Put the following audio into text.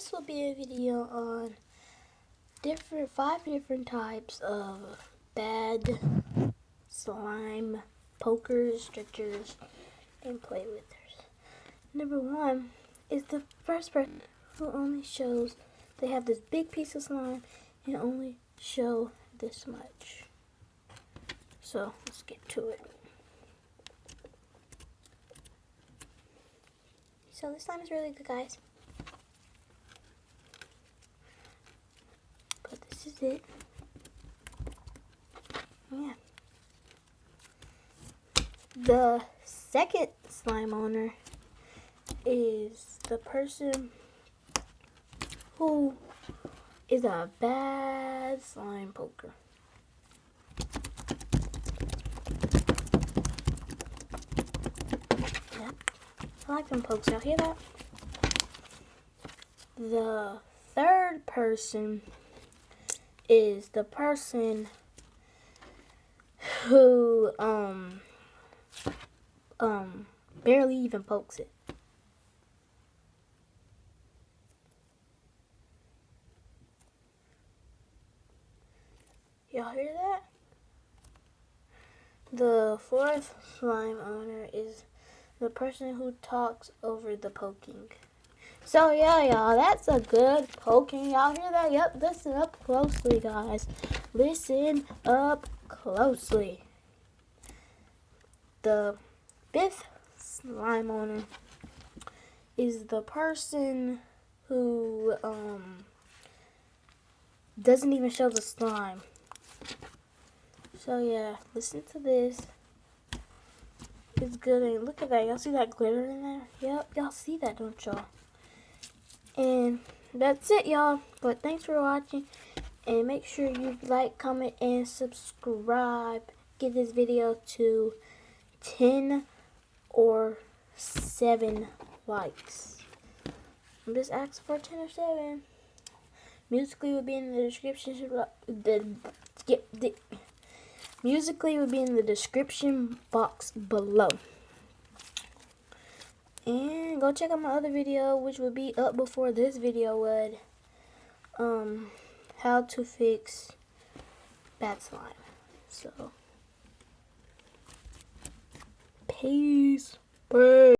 this will be a video on five different types of bad slime pokers, stretchers, and play withers. Number one is the first person who only shows they have this big piece of slime and only show this much. So let's get to it. So this slime is really good, guys. But this is it. Yeah. The second slime owner is the person who is a bad slime poker. Yep. I like them pokes. Y'all hear that? The third person is the person who barely even pokes it. Y'all hear that? The fourth slime owner is the person who talks over the poking. So yeah, y'all, that's a good poking. Y'all hear that? Yep, listen up closely, guys. Listen up closely. The fifth slime owner is the person who doesn't even show the slime. So yeah, listen to this. It's good. And look at that. Y'all see that glitter in there? Yep, y'all see that, don't y'all? And that's it, y'all. But thanks for watching. And make sure you like, comment, and subscribe. Give this video to 10 or 7 likes. I'm just asking for 10 or 7. Musically will be in the description. Musically will be in the description box below. And go check out my other video, which will be up before this video would. How to fix bad slime. So, peace. Bye.